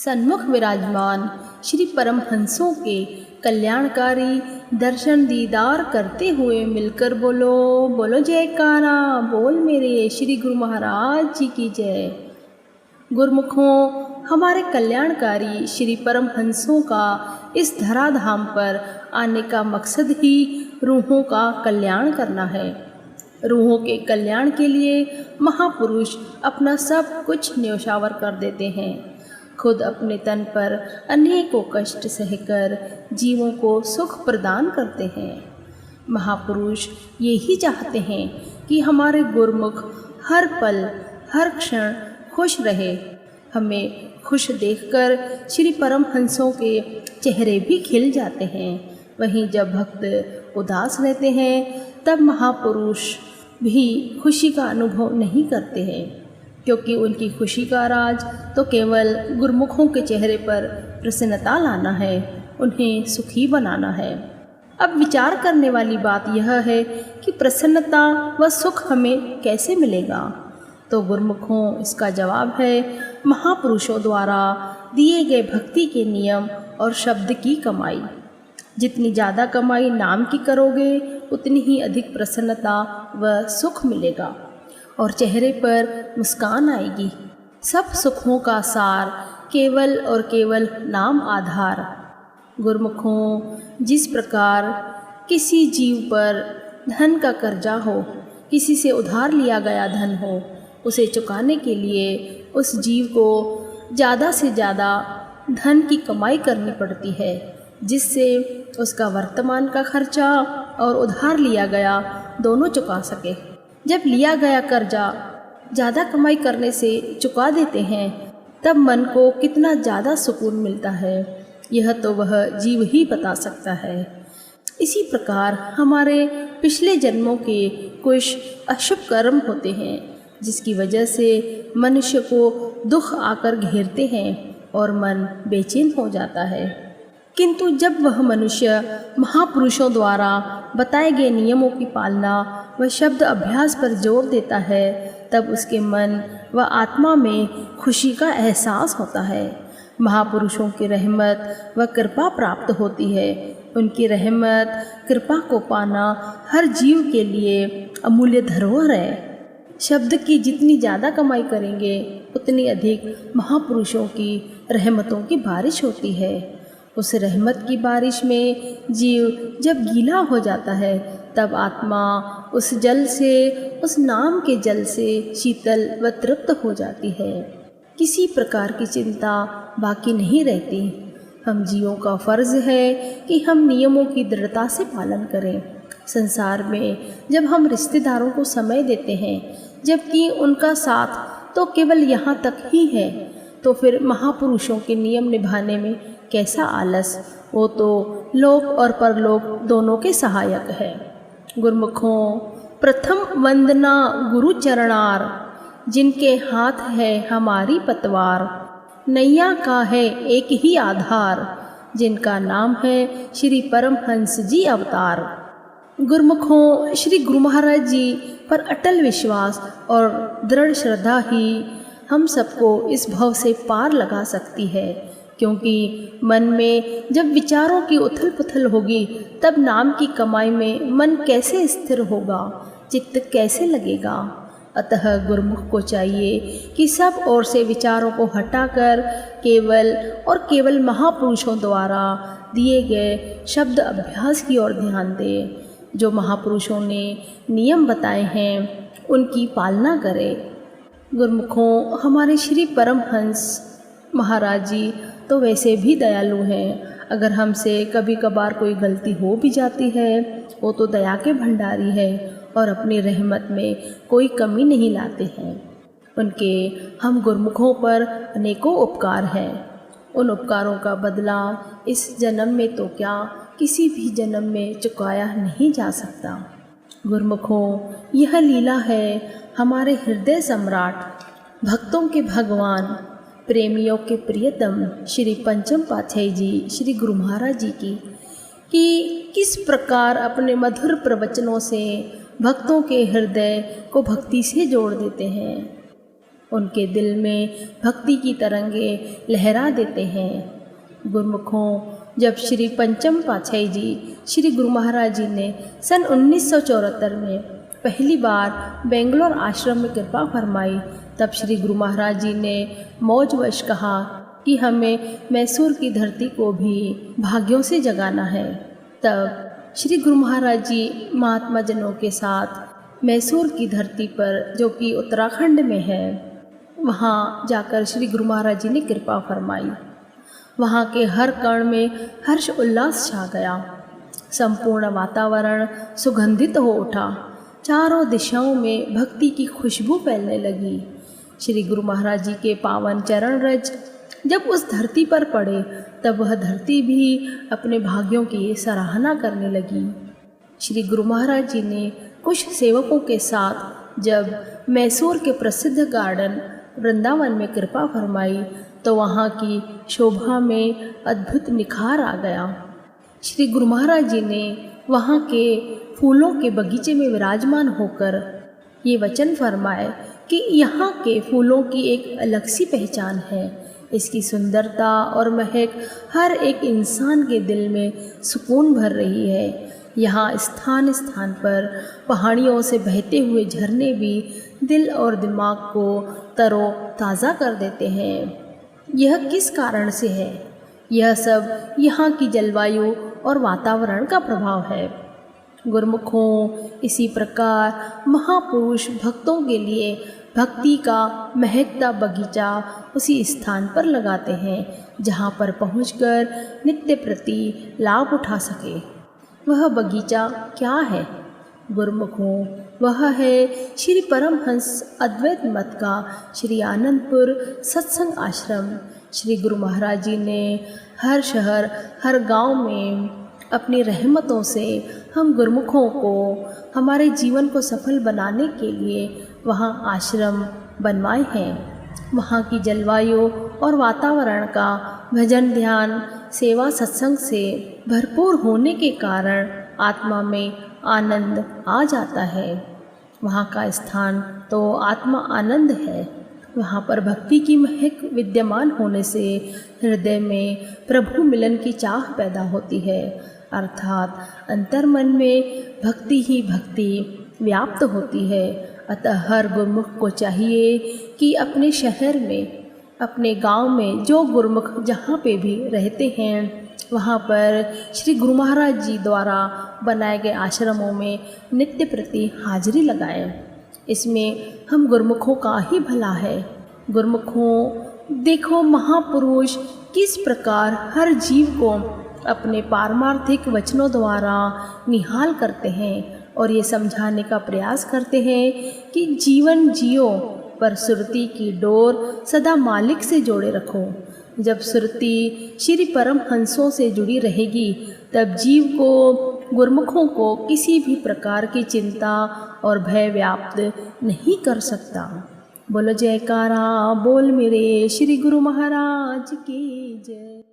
सन्मुख विराजमान श्री परमहंसों के कल्याणकारी दर्शन दीदार करते हुए मिलकर बोलो बोलो जयकारा बोल मेरे श्री गुरु महाराज जी की जय। गुरुमुखों, हमारे कल्याणकारी श्री परमहंसों का इस धराधाम पर आने का मकसद ही रूहों का कल्याण करना है। रूहों के कल्याण के लिए महापुरुष अपना सब कुछ न्यौछावर कर देते हैं। खुद अपने तन पर अनेकों कष्ट सहकर जीवों को सुख प्रदान करते हैं। महापुरुष यही चाहते हैं कि हमारे गुरुमुख हर पल हर क्षण खुश रहे। हमें खुश देखकर श्री परमहंसों के चेहरे भी खिल जाते हैं। वहीं जब भक्त उदास रहते हैं तब महापुरुष भी खुशी का अनुभव नहीं करते हैं, क्योंकि उनकी खुशी का राज तो केवल गुरुमुखों के चेहरे पर प्रसन्नता लाना है, उन्हें सुखी बनाना है। अब विचार करने वाली बात यह है कि प्रसन्नता व सुख हमें कैसे मिलेगा। तो गुरुमुखों, इसका जवाब है महापुरुषों द्वारा दिए गए भक्ति के नियम और शब्द की कमाई। जितनी ज़्यादा कमाई नाम की करोगे उतनी ही अधिक प्रसन्नता व सुख मिलेगा और चेहरे पर मुस्कान आएगी। सब सुखों का सार केवल और केवल नाम आधार। गुरुमुखों, जिस प्रकार किसी जीव पर धन का कर्जा हो, किसी से उधार लिया गया धन हो, उसे चुकाने के लिए उस जीव को ज़्यादा से ज़्यादा धन की कमाई करनी पड़ती है, जिससे उसका वर्तमान का खर्चा और उधार लिया गया दोनों चुका सके। जब लिया गया कर्जा ज़्यादा कमाई करने से चुका देते हैं तब मन को कितना ज़्यादा सुकून मिलता है, यह तो वह जीव ही बता सकता है। इसी प्रकार हमारे पिछले जन्मों के कुछ अशुभ कर्म होते हैं, जिसकी वजह से मनुष्य को दुख आकर घेरते हैं और मन बेचैन हो जाता है। किंतु जब वह मनुष्य महापुरुषों द्वारा बताए गए नियमों की पालना व शब्द अभ्यास पर जोर देता है, तब उसके मन व आत्मा में खुशी का एहसास होता है। महापुरुषों की रहमत व कृपा प्राप्त होती है। उनकी रहमत कृपा को पाना हर जीव के लिए अमूल्य धरोहर है। शब्द की जितनी ज़्यादा कमाई करेंगे उतनी अधिक महापुरुषों की रहमतों की बारिश होती है। उस रहमत की बारिश में जीव जब गीला हो जाता है तब आत्मा उस जल से, उस नाम के जल से शीतल व तृप्त हो जाती है। किसी प्रकार की चिंता बाकी नहीं रहती। हम जीवों का फर्ज है कि हम नियमों की दृढ़ता से पालन करें। संसार में जब हम रिश्तेदारों को समय देते हैं, जबकि उनका साथ तो केवल यहाँ तक ही है, तो फिर महापुरुषों के नियम निभाने में कैसा आलस। वो तो लोक और परलोक दोनों के सहायक है। गुरुमुखों, प्रथम वंदना गुरु चरणार, जिनके हाथ है हमारी पतवार। नैया का है एक ही आधार, जिनका नाम है श्री परमहंस जी अवतार। गुरुमुखों, श्री गुरु महाराज जी पर अटल विश्वास और दृढ़ श्रद्धा ही हम सबको इस भव से पार लगा सकती है, क्योंकि मन में जब विचारों की उथल पुथल होगी तब नाम की कमाई में मन कैसे स्थिर होगा, चित्त कैसे लगेगा। अतः गुरुमुख को चाहिए कि सब ओर से विचारों को हटाकर केवल और केवल महापुरुषों द्वारा दिए गए शब्द अभ्यास की ओर ध्यान दे। जो महापुरुषों ने नियम बताए हैं उनकी पालना करें। गुरुमुखों, हमारे श्री परमहंस महाराज जी तो वैसे भी दयालु हैं। अगर हमसे कभी कभार कोई गलती हो भी जाती है, वो तो दया के भंडारी है और अपनी रहमत में कोई कमी नहीं लाते हैं। उनके हम गुरुमुखों पर अनेकों उपकार हैं। उन उपकारों का बदला इस जन्म में तो क्या, किसी भी जन्म में चुकाया नहीं जा सकता। गुरुमुखों, यह लीला है हमारे हृदय सम्राट, भक्तों के भगवान, प्रेमियों के प्रियतम श्री पंचम पातशाही जी श्री गुरु महाराज जी की, कि किस प्रकार अपने मधुर प्रवचनों से भक्तों के हृदय को भक्ति से जोड़ देते हैं। उनके दिल में भक्ति की तरंगे लहरा देते हैं। गुरुमुखों, जब श्री पंचम पातशाही जी श्री गुरु महाराज जी ने सन 1974 में पहली बार बेंगलोर आश्रम में कृपा फरमाई, तब श्री गुरु महाराज जी ने मौजवश कहा कि हमें मैसूर की धरती को भी भाग्यों से जगाना है। तब श्री गुरु महाराज जी महात्मा जनों के साथ मैसूर की धरती पर, जो कि उत्तराखंड में है, वहाँ जाकर श्री गुरु महाराज जी ने कृपा फरमाई। वहाँ के हर कण में हर्ष उल्लास छा गया। संपूर्ण वातावरण सुगंधित हो उठा। चारों दिशाओं में भक्ति की खुशबू फैलने लगी। श्री गुरु महाराज जी के पावन चरण रज जब उस धरती पर पड़े, तब वह धरती भी अपने भाग्यों की सराहना करने लगी। श्री गुरु महाराज जी ने कुछ सेवकों के साथ जब मैसूर के प्रसिद्ध गार्डन वृंदावन में कृपा फरमाई, तो वहाँ की शोभा में अद्भुत निखार आ गया। श्री गुरु महाराज जी ने वहाँ के फूलों के बगीचे में विराजमान होकर ये वचन फरमाए कि यहाँ के फूलों की एक अलग सी पहचान है। इसकी सुंदरता और महक हर एक इंसान के दिल में सुकून भर रही है। यहाँ स्थान स्थान पर पहाड़ियों से बहते हुए झरने भी दिल और दिमाग को तरो ताज़ा कर देते हैं। यह किस कारण से है? यह सब यहाँ की जलवायु और वातावरण का प्रभाव है। गुरुमुखों, इसी प्रकार महापुरुष भक्तों के लिए भक्ति का महकता बगीचा उसी स्थान पर लगाते हैं जहाँ पर पहुंचकर नित्य प्रति लाभ उठा सके। वह बगीचा क्या है? गुरुमुखों, वह है श्री परमहंस अद्वैत मत का श्री आनंदपुर सत्संग आश्रम। श्री गुरु महाराज जी ने हर शहर हर गांव में अपनी रहमतों से हम गुरुमुखों को हमारे जीवन को सफल बनाने के लिए वहाँ आश्रम बनवाए हैं। वहाँ की जलवायु और वातावरण का भजन ध्यान सेवा सत्संग से भरपूर होने के कारण आत्मा में आनंद आ जाता है। वहाँ का स्थान तो आत्मा आनंद है। वहाँ पर भक्ति की महक विद्यमान होने से हृदय में प्रभु मिलन की चाह पैदा होती है, अर्थात अंतर्मन में भक्ति ही भक्ति व्याप्त होती है। अतः हर गुरुमुख को चाहिए कि अपने शहर में, अपने गांव में जो गुरुमुख जहाँ पे भी रहते हैं, वहाँ पर श्री गुरु महाराज जी द्वारा बनाए गए आश्रमों में नित्य प्रति हाजिरी लगाएं। इसमें हम गुरुमुखों का ही भला है। गुरुमुखों, देखो महापुरुष किस प्रकार हर जीव को अपने पारमार्थिक वचनों द्वारा निहाल करते हैं और ये समझाने का प्रयास करते हैं कि जीवन जियो पर सुरती की डोर सदा मालिक से जोड़े रखो। जब सुरती श्री परमहंसों से जुड़ी रहेगी, तब जीव को, गुरुमुखों को किसी भी प्रकार की चिंता और भय व्याप्त नहीं कर सकता। बोलो जयकारा, बोल मेरे श्री गुरु महाराज की जय।